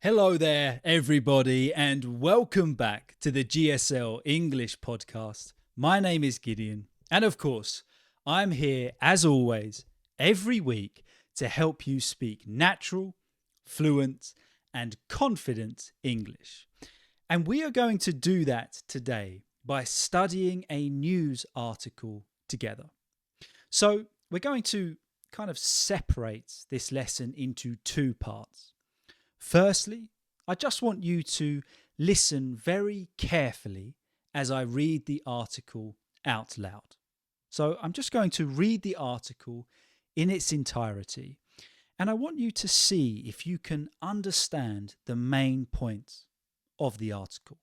Hello there, everybody, and welcome back to the GSL-English Podcast. My name is Gideon, and of course, I'm here, as always, every week to help you speak natural, fluent, and confident English. And we are going to do that today by studying a news article together. So we're going to kind of separate this lesson into two parts. Firstly, I just want you to listen very carefully as I read the article out loud. So I'm just going to read the article in its entirety, and I want you to see if you can understand the main points of the article.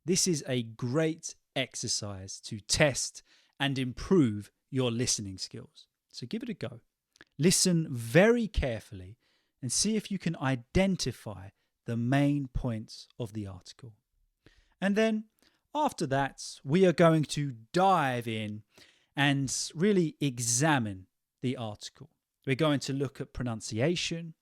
This is a great exercise to test and improve your listening skills. So give it a go. Listen very carefully and see if you can identify the main points of the article. And then after that, we are going to dive in and really examine the article. We're going to look at pronunciation,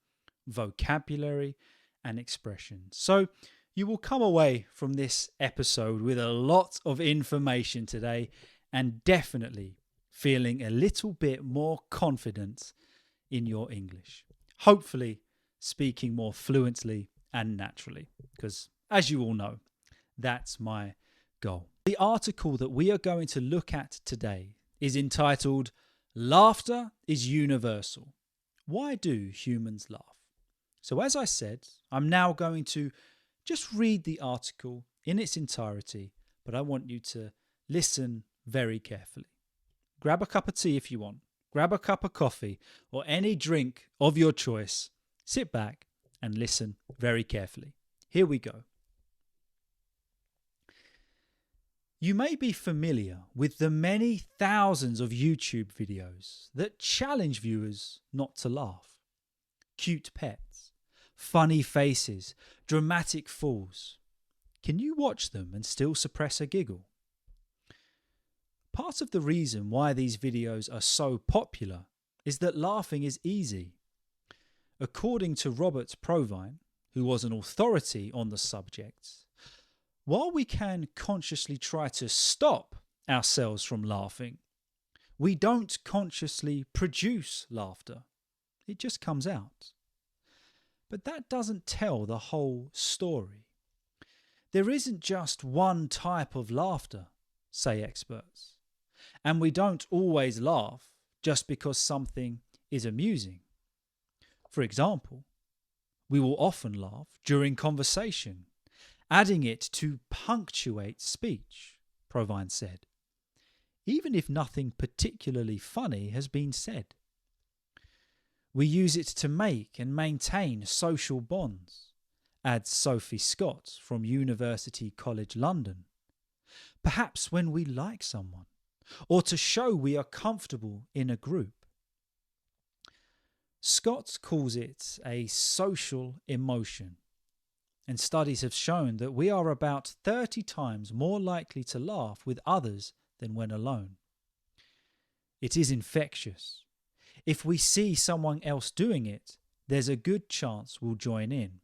vocabulary, and expressions. So you will come away from this episode with a lot of information today and definitely feeling a little bit more confident in your English. Hopefully speaking more fluently and naturally, because as you all know, that's my goal. The article that we are going to look at today is entitled, "Laughter is Universal. Why do humans laugh?" So as I said, I'm now going to just read the article in its entirety, but I want you to listen very carefully. Grab a cup of tea if you want. Grab a cup of coffee or any drink of your choice. Sit back and listen very carefully. Here we go. You may be familiar with the many thousands of YouTube videos that challenge viewers not to laugh. Cute pets, funny faces, dramatic falls. Can you watch them and still suppress a giggle? Part of the reason why these videos are so popular is that laughing is easy. According to Robert Provine, who was an authority on the subject, while we can consciously try to stop ourselves from laughing, we don't consciously produce laughter. It just comes out. But that doesn't tell the whole story. There isn't just one type of laughter, say experts. And we don't always laugh just because something is amusing. For example, we will often laugh during conversation, adding it to punctuate speech, Provine said, even if nothing particularly funny has been said. We use it to make and maintain social bonds, adds Sophie Scott from University College London. Perhaps when we like someone, or to show we are comfortable in a group. Scott calls it a social emotion, and studies have shown that we are about 30 times more likely to laugh with others than when alone. It is infectious. If we see someone else doing it, there's a good chance we'll join in.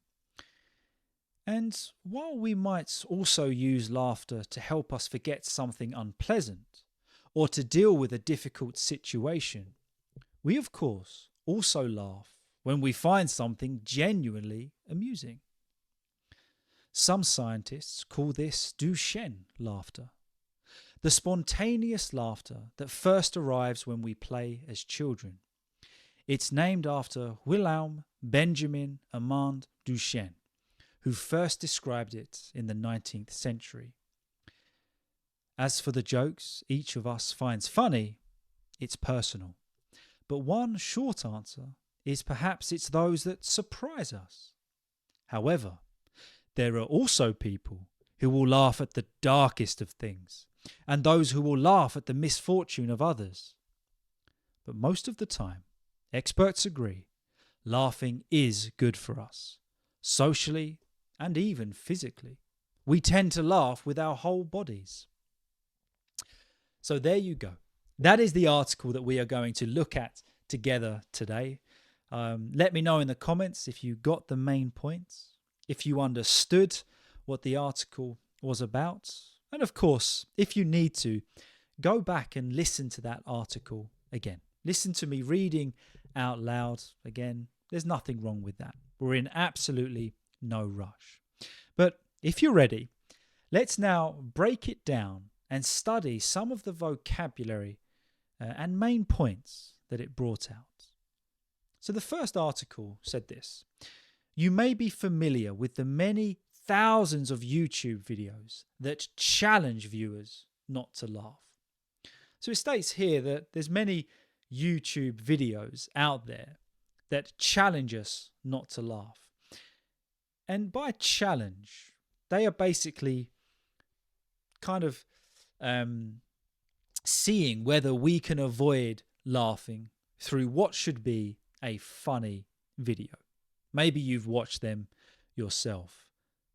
And while we might also use laughter to help us forget something unpleasant, or to deal with a difficult situation, we of course also laugh when we find something genuinely amusing. Some scientists call this Duchenne laughter, the spontaneous laughter that first arrives when we play as children. It's named after Wilhelm Benjamin Armand Duchenne, who first described it in the 19th century. As for the jokes each of us finds funny, it's personal. But one short answer is perhaps it's those that surprise us. However, there are also people who will laugh at the darkest of things, and those who will laugh at the misfortune of others. But most of the time, experts agree, laughing is good for us, socially and even physically. We tend to laugh with our whole bodies. So there you go. That is the article that we are going to look at together today. Let me know in the comments if you got the main points. if you understood what the article was about. And of course, if you need to, go back and listen to that article again. Listen to me reading out loud again. There's nothing wrong with that. We're in absolutely no rush. But if you're ready, let's now break it down and study some of the vocabulary and main points that it brought out. So the first article said this: you may be familiar with the many thousands of YouTube videos that challenge viewers not to laugh. So it states here that there's many YouTube videos out there that challenge us not to laugh. And by challenge, they are basically kind of seeing whether we can avoid laughing through what should be a funny video. Maybe you've watched them yourself.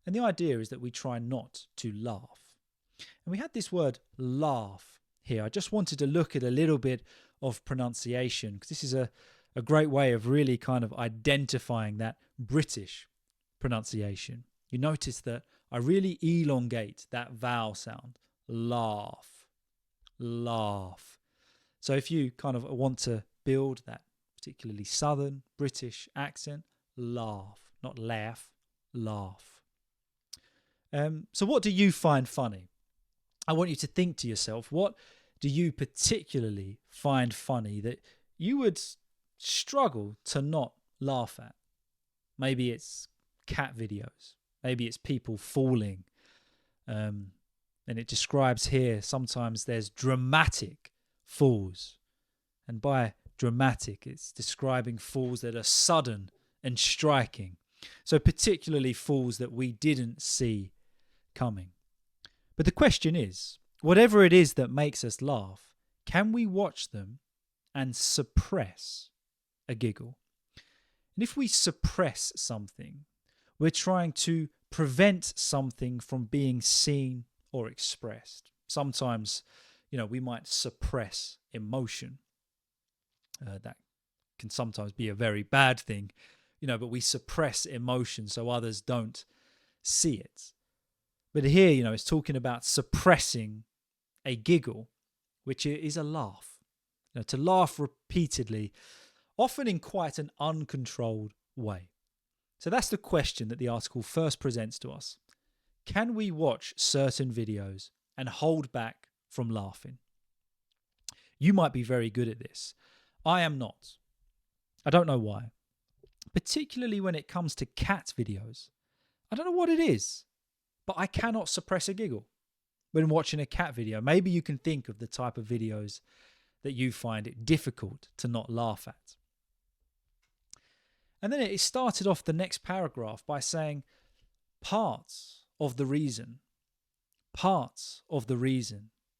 And the idea is that we try not to laugh. And we had this word laugh here. I just wanted to look at a little bit of pronunciation, because this is a great way of really kind of identifying that British pronunciation. You notice that I really elongate that vowel sound. Laugh. Laugh. So if you kind of want to build that particularly southern British accent, laugh, not laugh, laugh. So what do you find funny? I want you to think to yourself, what do you particularly find funny that you would struggle to not laugh at? Maybe it's cat videos. Maybe it's people falling. And it describes here, sometimes there's dramatic falls. And by dramatic, it's describing falls that are sudden and striking. So particularly falls that we didn't see coming. But the question is, whatever it is that makes us laugh, can we watch them and suppress a giggle? And if we suppress something, we're trying to prevent something from being seen or expressed. Sometimes, we might suppress emotion. That can sometimes be a very bad thing, but we suppress emotion so others don't see it. But here, it's talking about suppressing a giggle, which is a laugh. To laugh repeatedly, often in quite an uncontrolled way. So that's the question that the article first presents to us. Can we watch certain videos and hold back from laughing? You might be very good at this. I am not. I don't know why. Particularly when it comes to cat videos. I don't know what it is, but I cannot suppress a giggle when watching a cat video. Maybe you can think of the type of videos that you find it difficult to not laugh at. And then it started off the next paragraph by saying, parts of the reason.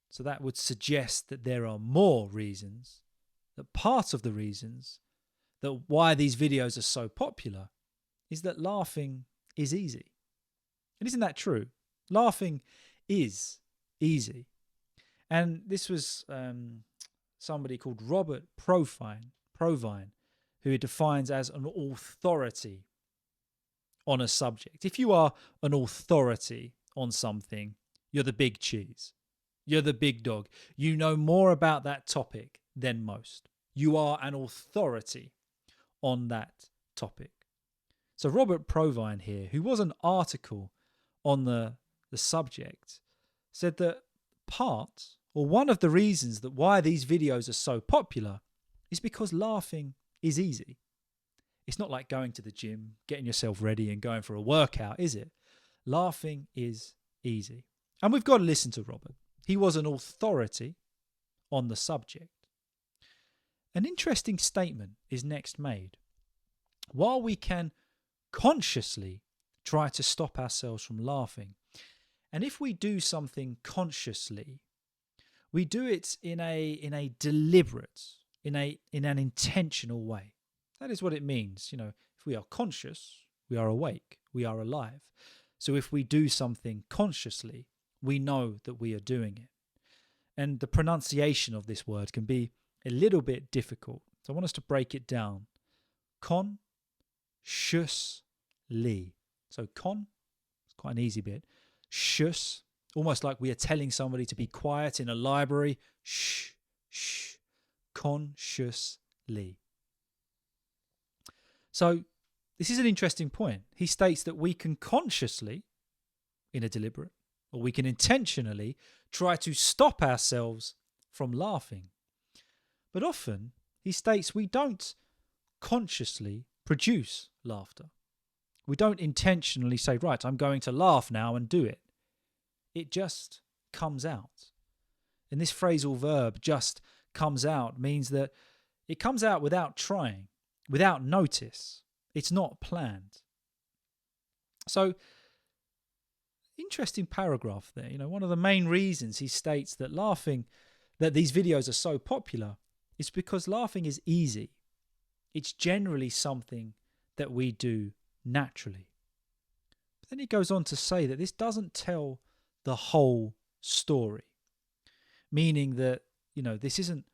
So that would suggest that there are more reasons, that part of the reasons that why these videos are so popular is that laughing is easy. And isn't that true? Laughing is easy. And this was somebody called Robert Provine, who it defines as an authority on a subject. If you are an authority on something, you're the big cheese. You're the big dog. You know more about that topic than most. You are an authority on that topic. So Robert Provine here, who was an article on the subject, said that one of the reasons that why these videos are so popular is because laughing is easy. It's not like going to the gym, getting yourself ready and going for a workout, is it? Laughing is easy. And we've got to listen to Robert. He was an authority on the subject. An interesting statement is next made. While we can consciously try to stop ourselves from laughing, and if we do something consciously, we do it in a deliberate, in an intentional way. That is what it means. If we are conscious, we are awake, we are alive. So if we do something consciously, we know that we are doing it. And the pronunciation of this word can be a little bit difficult. So I want us to break it down. Consciously. So con, it's quite an easy bit. Shus, almost like we are telling somebody to be quiet in a library. Shh, shh, consciously. So this is an interesting point. He states that we can consciously, in a deliberate, or we can intentionally try to stop ourselves from laughing. But often, he states we don't consciously produce laughter. We don't intentionally say, right, I'm going to laugh now and do it. It just comes out. And this phrasal verb, just comes out, means that it comes out without trying, without notice. It's not planned. So, interesting paragraph there. One of the main reasons he states that that these videos are so popular is because laughing is easy. It's generally something that we do naturally. But then he goes on to say that this doesn't tell the whole story, meaning that, this isn't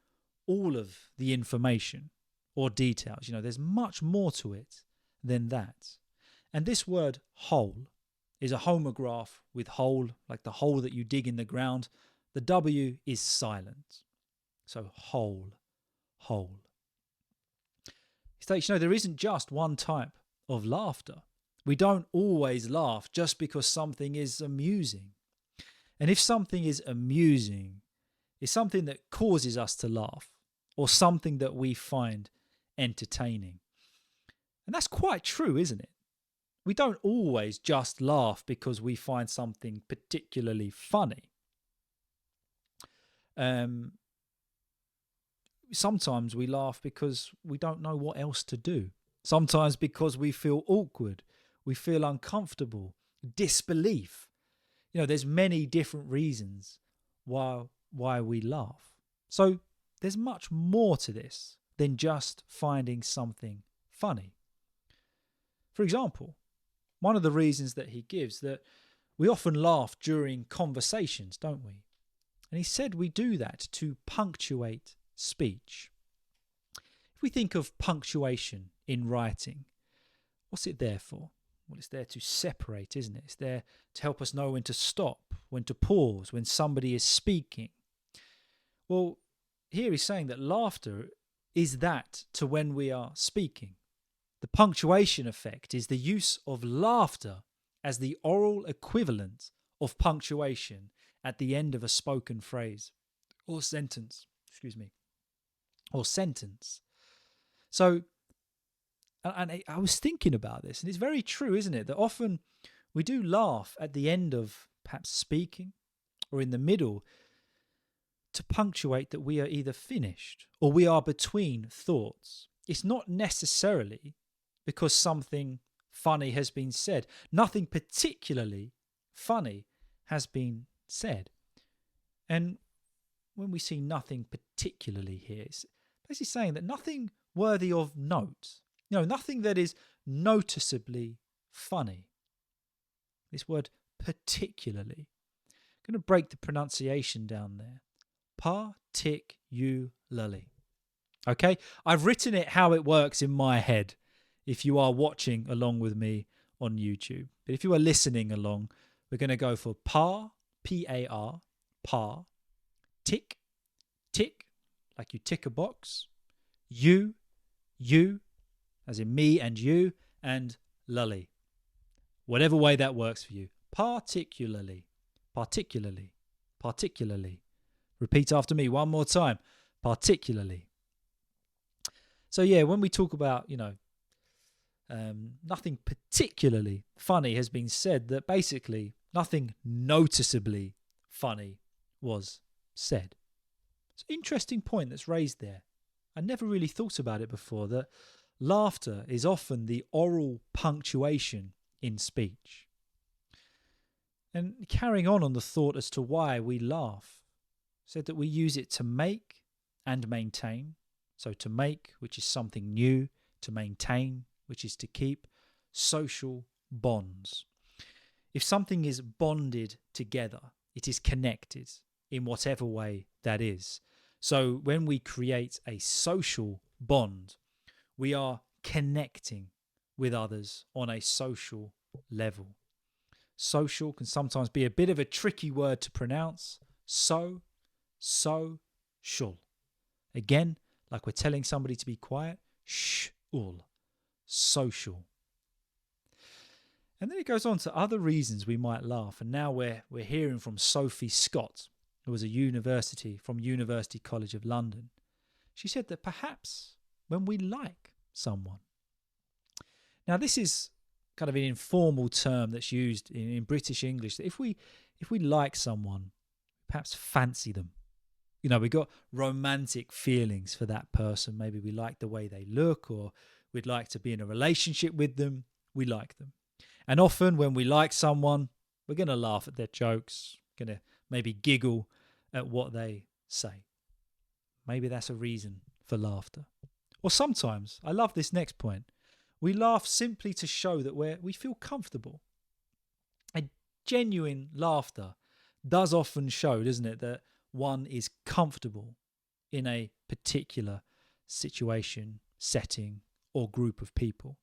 all of the information or details. There's much more to it than that. And this word whole is a homograph with hole, like the hole that you dig in the ground. The W is silent. So whole. He states, there isn't just one type of laughter. We don't always laugh just because something is amusing. And if something is amusing, it's something that causes us to laugh or something that we find entertaining. And that's quite true, isn't it? We don't always just laugh because we find something particularly funny. Sometimes we laugh because we don't know what else to do. Sometimes because we feel awkward, we feel uncomfortable, disbelief. There's many different reasons why we laugh. So there's much more to this than just finding something funny. For example, one of the reasons that he gives that we often laugh during conversations, don't we? And he said we do that to punctuate speech. If we think of punctuation in writing, what's it there for? Well, it's there to separate, isn't it? It's there to help us know when to stop, when to pause, when somebody is speaking. Well, here he's saying that laughter is that to when we are speaking. The punctuation effect is the use of laughter as the oral equivalent of punctuation at the end of a spoken phrase or sentence. Or sentence. So, and I was thinking about this, and it's very true, isn't it? That often we do laugh at the end of perhaps speaking or in the middle to punctuate that we are either finished or we are between thoughts. It's not necessarily because something funny has been said. Nothing particularly funny has been said. And when we see nothing particularly here, it's basically saying that nothing worthy of note, nothing that is noticeably funny. This word particularly. I'm going to break the pronunciation down there. Particularly. Okay? I've written it how it works in my head if you are watching along with me on YouTube. But if you are listening along, we're going to go for par, P-A-R, par, tick, like you tick a box, you, as in me and you, and lully. Whatever way that works for you. Particularly. Repeat after me one more time. Particularly. So when we talk about, nothing particularly funny has been said, that basically nothing noticeably funny was said. It's an interesting point that's raised there. I never really thought about it before, that laughter is often the oral punctuation in speech. And carrying on the thought as to why we laugh, said that we use it to make and maintain. So to make, which is something new, to maintain, which is to keep, social bonds. If something is bonded together, it is connected in whatever way that is. So when we create a social bond, we are connecting with others on a social level. Social can sometimes be a bit of a tricky word to pronounce. Shul. Again, like we're telling somebody to be quiet. Shul. Social. And then it goes on to other reasons we might laugh. And now we're hearing from Sophie Scott, who was from University College of London. She said that perhaps when we like someone. Now, this is kind of an informal term that's used in British English. That if we like someone, perhaps fancy them. We got romantic feelings for that person. Maybe we like the way they look, or we'd like to be in a relationship with them. We like them. And often when we like someone, we're going to laugh at their jokes, going to maybe giggle at what they say. Maybe that's a reason for laughter. Or sometimes, I love this next point, we laugh simply to show that we feel comfortable. A genuine laughter does often show, doesn't it, that one is comfortable in a particular situation, setting, or group of people.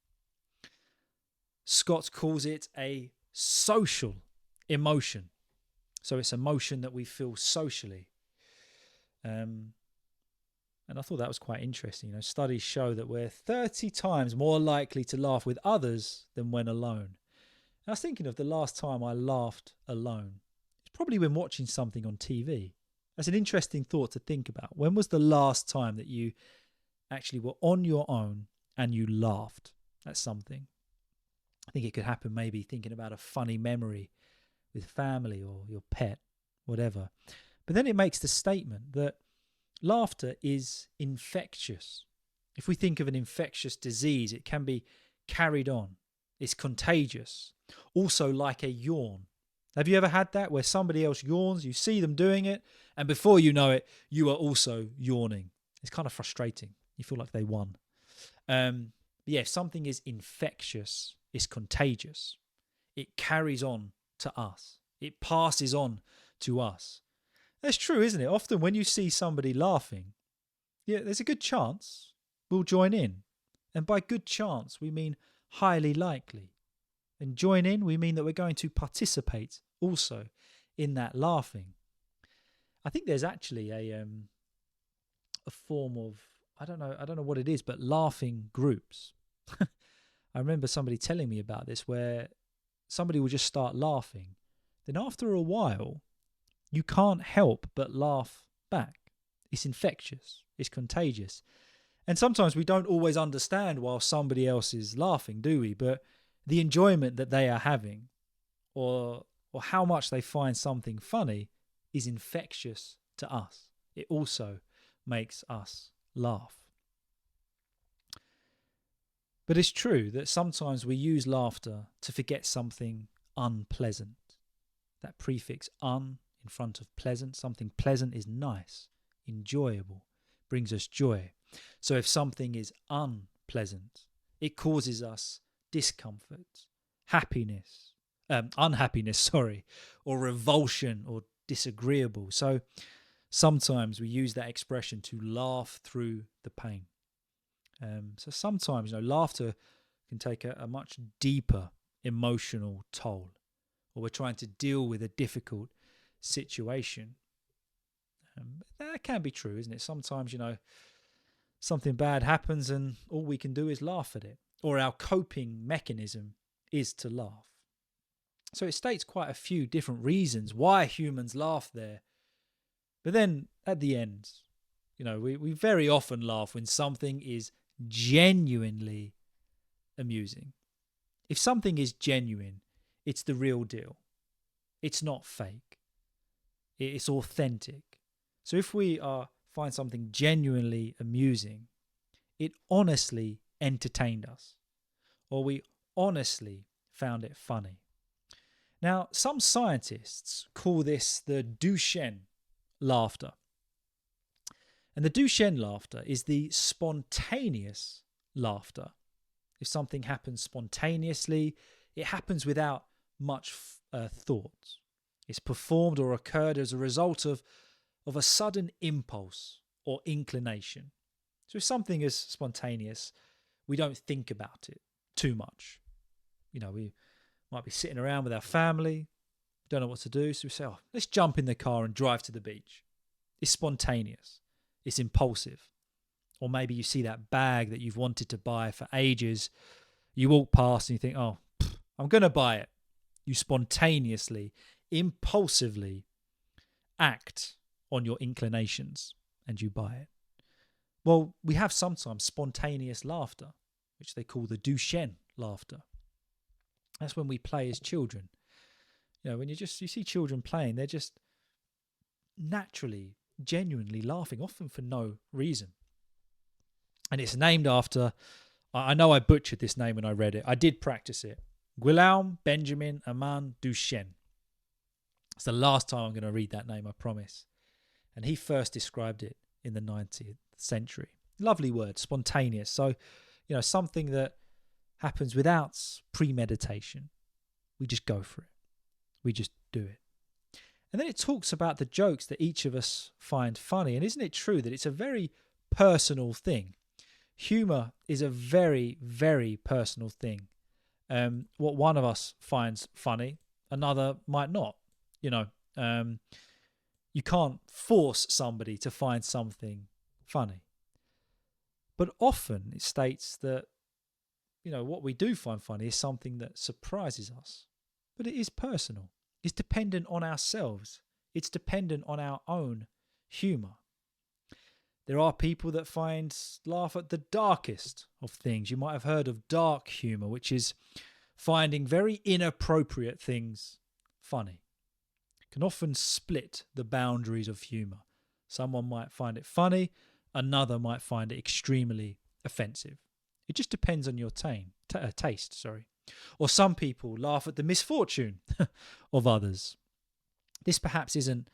Scott calls it a social emotion. So it's emotion that we feel socially. And I thought that was quite interesting. Studies show that we're 30 times more likely to laugh with others than when alone. And I was thinking of the last time I laughed alone. It's probably when watching something on TV. That's an interesting thought to think about. When was the last time that you actually were on your own and you laughed at something? I think it could happen maybe thinking about a funny memory with family or your pet, whatever. But then it makes the statement that laughter is infectious. If we think of an infectious disease, it can be carried on. It's contagious. Also like a yawn. Have you ever had that where somebody else yawns, you see them doing it, and before you know it, you are also yawning? It's kind of frustrating. You feel like they won. If something is infectious, it's contagious. It carries on to us. It passes on to us. That's true, isn't it? Often when you see somebody laughing, there's a good chance we'll join in. And by good chance, we mean highly likely. And join in, we mean that we're going to participate also in that laughing. I think there's actually a form of, I don't know what it is, but laughing groups. I remember somebody telling me about this, where somebody will just start laughing. Then after a while, you can't help but laugh back. It's infectious. It's contagious. And sometimes we don't always understand while somebody else is laughing, do we? But the enjoyment that they are having, or how much they find something funny, is infectious to us. It also makes us laugh. But it's true that sometimes we use laughter to forget something unpleasant. That prefix un in front of pleasant. Something pleasant is nice, enjoyable, brings us joy. So if something is unpleasant, it causes us discomfort, unhappiness, or revulsion or disagreeable. So sometimes we use that expression to laugh through the pain. So sometimes, laughter can take a much deeper emotional toll, or we're trying to deal with a difficult situation. That can be true, isn't it? Sometimes, something bad happens and all we can do is laugh at it, or our coping mechanism is to laugh. So it states quite a few different reasons why humans laugh there. But then at the end, we very often laugh when something is genuinely amusing. If something is genuine, it's the real deal. It's not fake. It's authentic. So if we find something genuinely amusing, it honestly entertained us, or we honestly found it funny. Now, some scientists call this the Duchenne laughter. And the Duchenne laughter is the spontaneous laughter. If something happens spontaneously, it happens without much thought. It's performed or occurred as a result of a sudden impulse or inclination. So if something is spontaneous, we don't think about it too much. Might be sitting around with our family, don't know what to do. So we say, let's jump in the car and drive to the beach. It's spontaneous. It's impulsive. Or maybe you see that bag that you've wanted to buy for ages. You walk past and you think, I'm going to buy it. You spontaneously, impulsively act on your inclinations and you buy it. Well, we have sometimes spontaneous laughter, which they call the Duchenne laughter. That's when we play as children. When you see children playing, they're just naturally, genuinely laughing, often for no reason. And it's named after, I know I butchered this name when I read it. I did practice it. Guillaume Benjamin Armand Duchenne. It's the last time I'm going to read that name, I promise. And he first described it in the 19th century. Lovely word, spontaneous. So, something that happens without premeditation. We just go for it. We just do it. And then it talks about the jokes that each of us find funny. And isn't it true that it's a very personal thing? Humour is a very, very personal thing. What one of us finds funny, another might not. You can't force somebody to find something funny. But often it states that, what we do find funny is something that surprises us. But it is personal. It's dependent on ourselves. It's dependent on our own humour. There are people that laugh at the darkest of things. You might have heard of dark humour, which is finding very inappropriate things funny. It can often split the boundaries of humour. Someone might find it funny, another might find it extremely offensive. It just depends on your taste. Or some people laugh at the misfortune of others. This perhaps isn't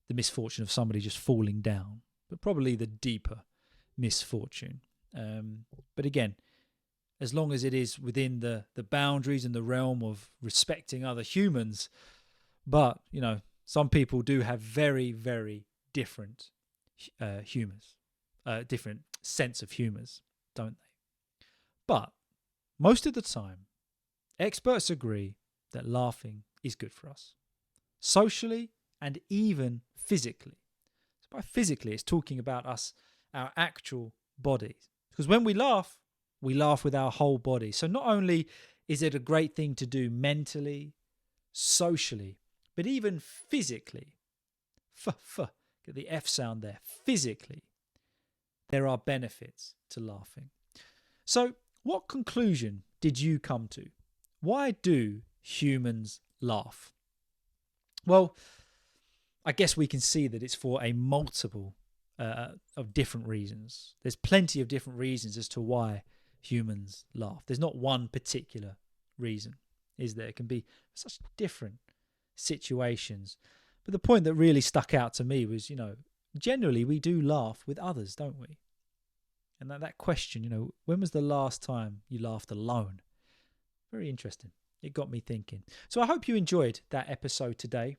the misfortune of somebody just falling down, but probably the deeper misfortune. But again, as long as it is within the boundaries and the realm of respecting other humans. But, some people do have very, very different humours, different sense of humours, don't they? But most of the time, experts agree that laughing is good for us, socially and even physically. So by physically, it's talking about our actual bodies. Because when we laugh with our whole body. So not only is it a great thing to do mentally, socially, but even physically. Get the F sound there. Physically, there are benefits to laughing. So what conclusion did you come to? Why do humans laugh? Well, I guess we can see that it's for a multiple of different reasons. There's plenty of different reasons as to why humans laugh. There's not one particular reason, is there? It can be such different situations. But the point that really stuck out to me was, generally we do laugh with others, don't we? And that question, when was the last time you laughed alone? Very interesting. It got me thinking. So I hope you enjoyed that episode today.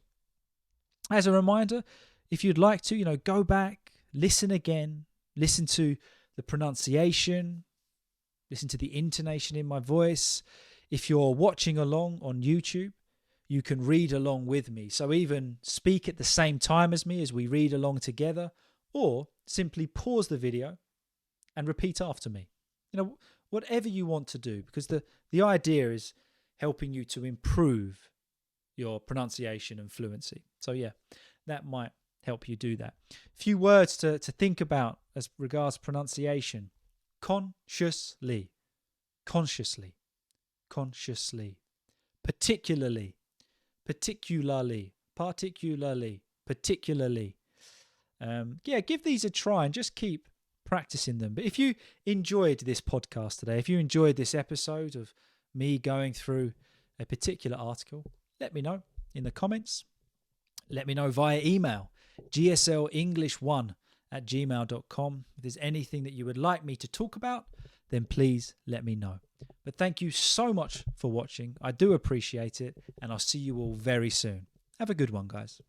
As a reminder, if you'd like to, go back, listen again, listen to the pronunciation, listen to the intonation in my voice. If you're watching along on YouTube, you can read along with me. So even speak at the same time as me as we read along together, or simply pause the video and repeat after me. Whatever you want to do, because the idea is helping you to improve your pronunciation and fluency. So yeah, that might help you do that. A few words to think about as regards pronunciation. Consciously, consciously, consciously, particularly, particularly, particularly, particularly. Give these a try and just keep practicing them. But if you enjoyed this podcast today, if you enjoyed this episode of me going through a particular article, let me know in the comments. Let me know via email, GSL-English1@gmail.com. If there's anything that you would like me to talk about, then please let me know. But thank you so much for watching. I do appreciate it, and I'll see you all very soon. Have a good one, guys.